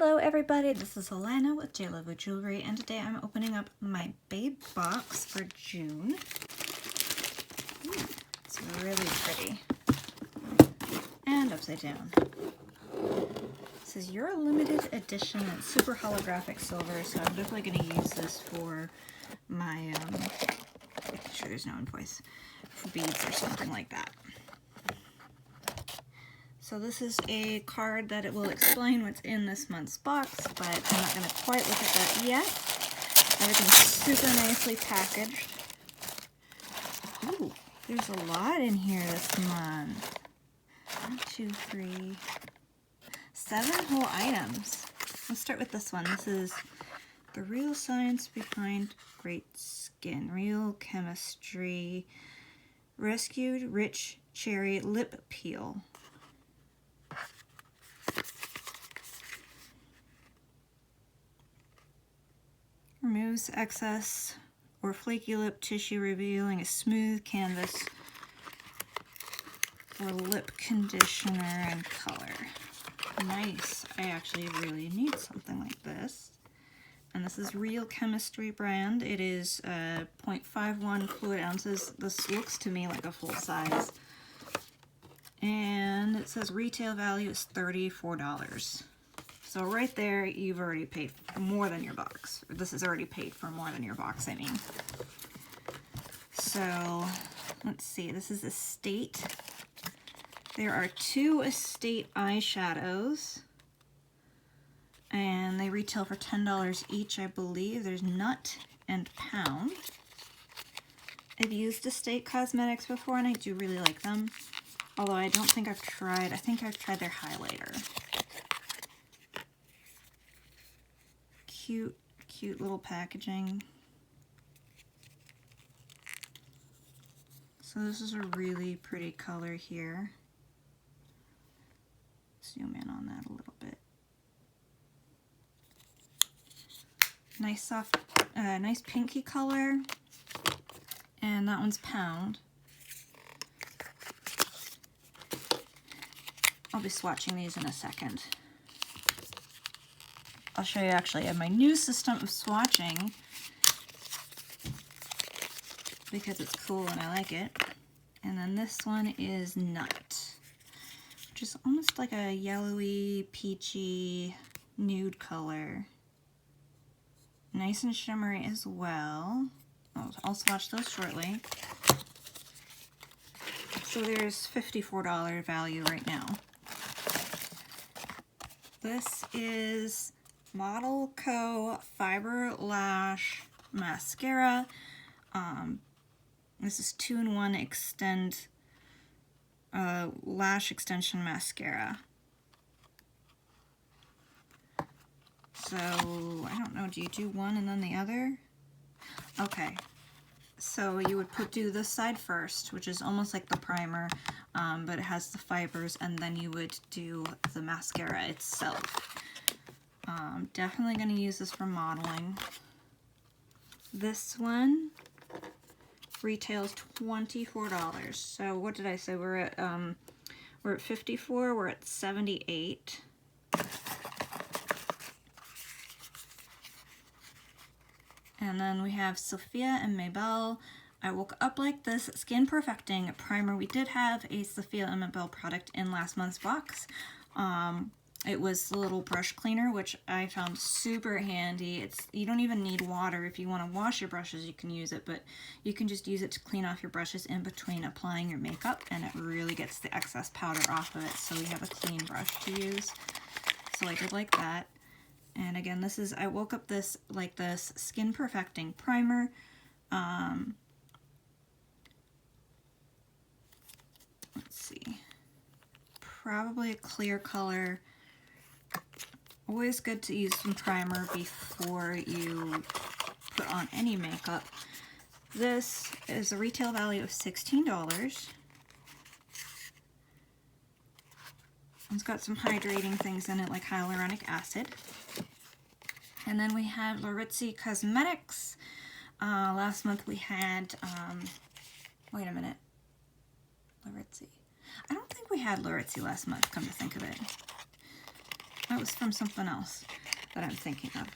Hello everybody, this is Alana with JLovo Jewelry, and today I'm opening up my Babe box for June. Ooh, it's really pretty. And upside down. It says you're a limited edition and super holographic silver, so I'm definitely going to use this for my, making sure there's no invoice, for beads or something like that. So this is a card that it will explain what's in this month's box, but I'm not going to quite look at that yet. Everything's super nicely packaged. Ooh, there's a lot in here this month. 1, 2, 3, 7 whole items. Let's start with this one. This is The Real Science Behind Great Skin. Real Chemistry. Rescued Rich Cherry Lip Peel. Removes excess or flaky lip tissue, revealing a smooth canvas for lip conditioner and color. Nice. I actually really need something like this. And this is Real Chemistry brand. It is 0.51 fluid ounces. This looks to me like a full size. And it says retail value is $34. So right there, you've already paid more than your box. This is already paid for more than your box, I mean. So, let's see. This is Estate. There are 2 Estate eyeshadows. And they retail for $10 each, I believe. There's Nut and Pound. I've used Estate Cosmetics before, and I do really like them. Although I don't think I've tried, I think I've tried their highlighter. Cute little packaging. So this is a really pretty color here. Zoom in on that a little bit. Nice soft, nice pinky color. And that one's Pound. I'll be swatching these in a second. I'll show you actually my new system of swatching because it's cool and I like it. And then this one is Nut, which is almost like a yellowy, peachy, nude color. Nice and shimmery as well. I'll swatch those shortly. So there's $54 value right now. This is Model Co. Fiber Lash Mascara. This is 2-in-1 Extend Lash Extension Mascara. So, I don't know, do you do one and then the other? Okay, so you would do this side first, which is almost like the primer, but it has the fibers, and then you would do the mascara itself. Definitely going to use this for modeling. This one retails $24. So what did I say? We're at 54. We're at 78. And then we have Sophia and Maybelle. I Woke Up Like This Skin Perfecting Primer. We did have a Sophia and Maybelle product in last month's box. It was the little brush cleaner, which I found super handy. You don't even need water. If you want to wash your brushes, you can use it, but you can just use it to clean off your brushes in between applying your makeup, and it really gets the excess powder off of it, so you have a clean brush to use. So I did like that. And again, this is I Woke Up Like This Skin Perfecting Primer. Let's see. Probably a clear color. Always good to use some primer before you put on any makeup. This is a retail value of $16. It's got some hydrating things in it like hyaluronic acid. And then we have Laritzi Cosmetics. Last month we had, wait a minute, Laritzi. I don't think we had Laritzi last month, come to think of it. That was from something else that I'm thinking of.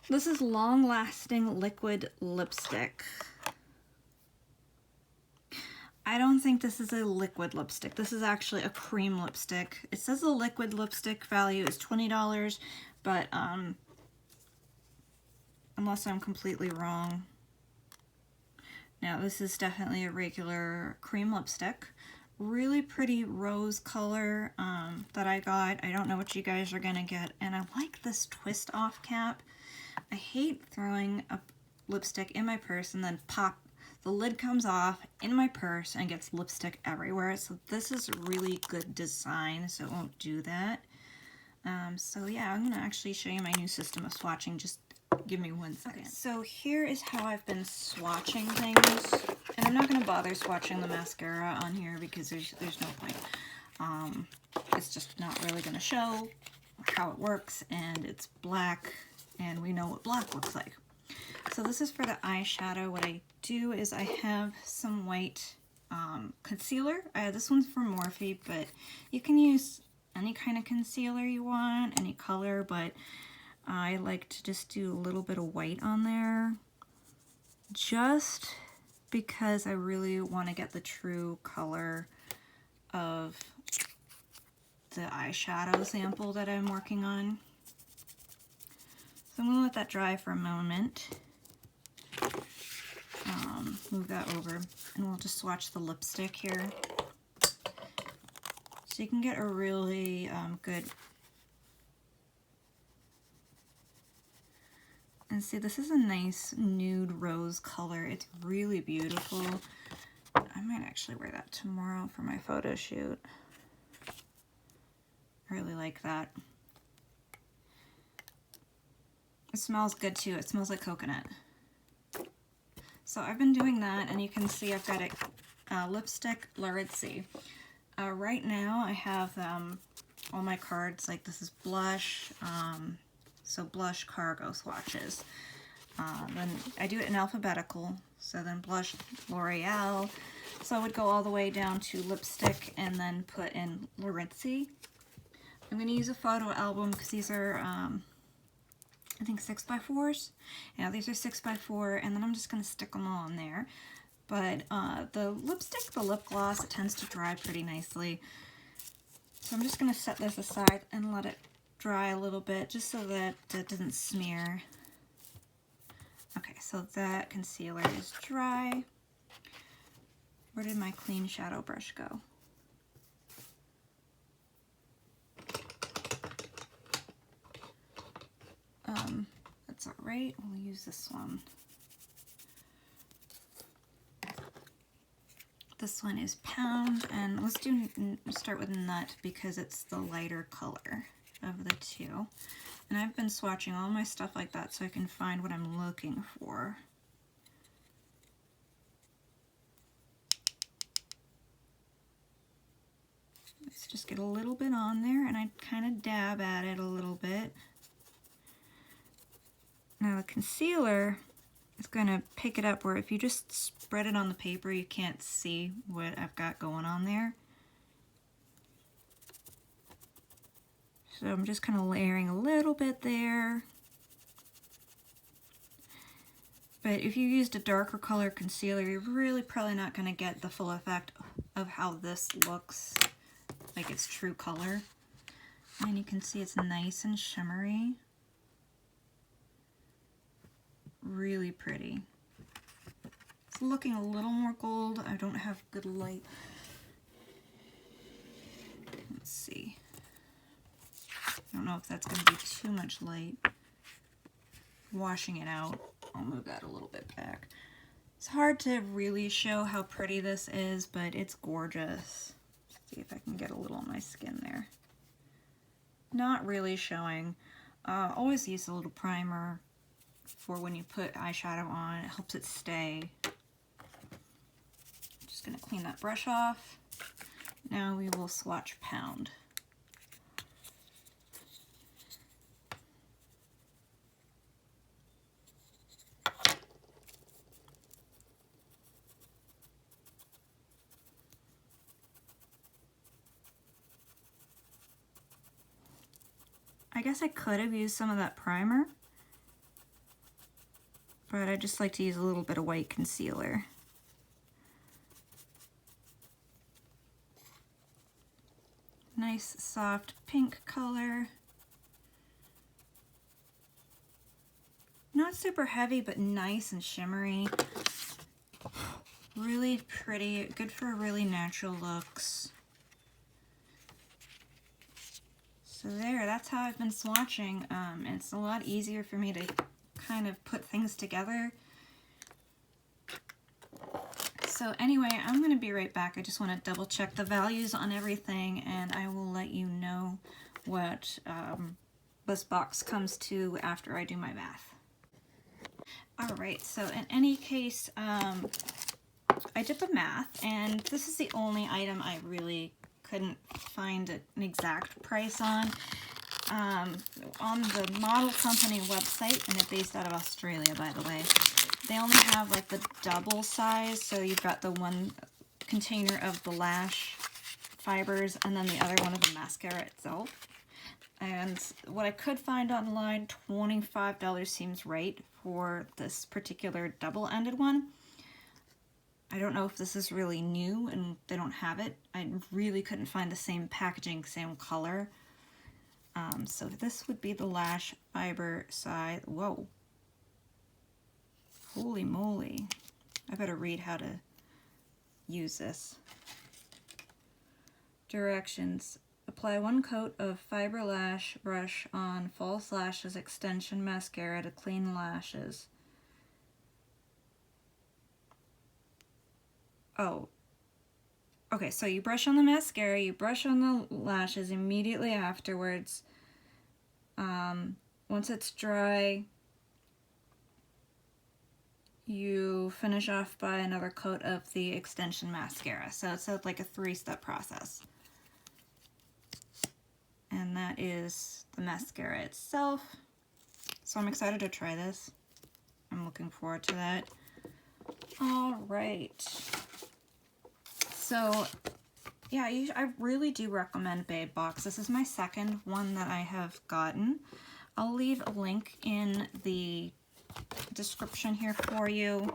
This is Long Lasting Liquid Lipstick. I don't think this is a liquid lipstick. This is actually a cream lipstick. It says the liquid lipstick value is $20, but unless I'm completely wrong. Now this is definitely a regular cream lipstick. Really pretty rose color that I got. I don't know what you guys are gonna get, and I like this twist off cap. I hate throwing a lipstick in my purse and then pop, the lid comes off in my purse and gets lipstick everywhere. So this is really good design, so it won't do that. So yeah, I'm gonna actually show you my new system of swatching. Just give me 1 second. Okay, so here is how I've been swatching things. And I'm not gonna bother swatching the mascara on here because there's no point. It's just not really gonna show how it works, and it's black, and we know what black looks like. So this is for the eyeshadow. What I do is I have some white concealer. This one's from Morphe, but you can use any kind of concealer you want, any color, but I like to just do a little bit of white on there, just because I really want to get the true color of the eyeshadow sample that I'm working on. So I'm going to let that dry for a moment. Move that over, and we'll just swatch the lipstick here. So you can get a really good... And see, this is a nice nude rose color. It's really beautiful. I might actually wear that tomorrow for my photo shoot. I really like that. It smells good too. It smells like coconut. So I've been doing that, and you can see I've got a lipstick Laritzi. Right now I have all my cards, like this is blush, so blush, cargo, swatches. Then I do it in alphabetical, so then blush, L'Oreal. So I would go all the way down to lipstick and then put in Laritzi. I'm going to use a photo album because these are, I think 6x4s. Yeah, these are 6x4, and then I'm just going to stick them all in there. But the lipstick, the lip gloss, it tends to dry pretty nicely. So I'm just going to set this aside and let it dry a little bit, just so that it doesn't smear. Okay, so that concealer is dry. Where did my clean shadow brush go? That's all right. We'll use this one. This one is Pound, and let's start with Nut because it's the lighter color of the two. And I've been swatching all my stuff like that so I can find what I'm looking for. Let's just get a little bit on there, and I kind of dab at it a little bit. Now the concealer is going to pick it up where if you just spread it on the paper, you can't see what I've got going on there. So I'm just kind of layering a little bit there. But if you used a darker color concealer, you're really probably not going to get the full effect of how this looks, like its true color. And you can see it's nice and shimmery. Really pretty. It's looking a little more gold. I don't have good light. Let's see. I don't know if that's going to be too much light. Washing it out. I'll move that a little bit back. It's hard to really show how pretty this is, but it's gorgeous. Let's see if I can get a little on my skin there. Not really showing. Always use a little primer for when you put eyeshadow on. It helps it stay. Just going to clean that brush off. Now we will swatch Pound. I guess I could have used some of that primer, but I just like to use a little bit of white concealer. Nice soft pink color. Not super heavy, but nice and shimmery. Really pretty, good for really natural looks. So there, that's how I've been swatching. It's a lot easier for me to kind of put things together. So anyway, I'm going to be right back. I just want to double check the values on everything, and I will let you know what this box comes to after I do my math. Alright, so in any case, I did the math, and this is the only item I really couldn't find an exact price on. On the model company website, and it's based out of Australia, by the way, they only have like the double size, so you've got the one container of the lash fibers and then the other one of the mascara itself. And what I could find online, $25 seems right for this particular double-ended one. I don't know if this is really new and they don't have it. I really couldn't find the same packaging, same color. So this would be the lash fiber size. Whoa. Holy moly. I better read how to use this. Directions. Apply 1 coat of fiber lash brush on false lashes extension mascara to clean lashes. Oh. Okay, so you brush on the mascara, you brush on the lashes immediately afterwards. Once it's dry, you finish off by another coat of the extension mascara. So it's like a 3-step process. And that is the mascara itself. So I'm excited to try this. I'm looking forward to that. All right. So yeah, I really do recommend Babe Box. This is my second one that I have gotten. I'll leave a link in the description here for you.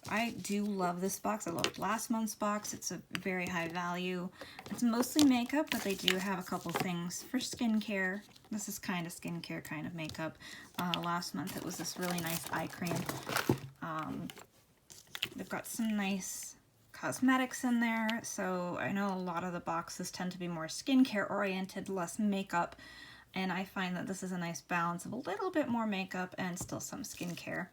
I do love this box. I loved last month's box. It's a very high value. It's mostly makeup, but they do have a couple things for skincare. This is kind of skincare, kind of makeup. Last month it was this really nice eye cream. They've got some nice cosmetics in there, so I know a lot of the boxes tend to be more skincare oriented, less makeup, and I find that this is a nice balance of a little bit more makeup and still some skincare.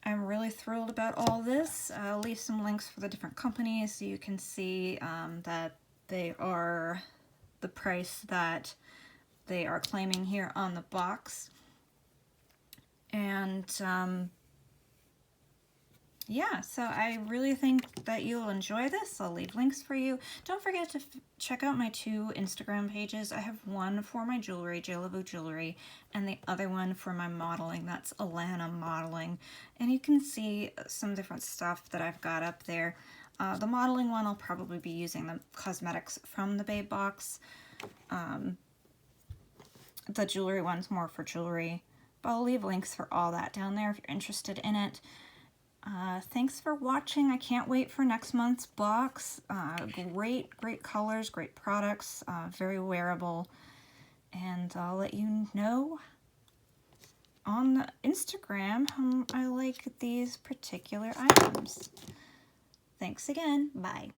I'm really thrilled about all this. I'll leave some links for the different companies so you can see that they are the price that they are claiming here on the box. And yeah, so I really think that you'll enjoy this. I'll leave links for you. Don't forget to check out my 2 Instagram pages. I have one for my jewelry, JLavu Jewelry, and the other one for my modeling. That's Alana Modeling. And you can see some different stuff that I've got up there. The modeling one, I'll probably be using the cosmetics from the Babe Box. The jewelry one's more for jewelry. But I'll leave links for all that down there if you're interested in it. Thanks for watching. I can't wait for next month's box. Great colors, great products, very wearable. And I'll let you know on Instagram how I like these particular items. Thanks again. Bye.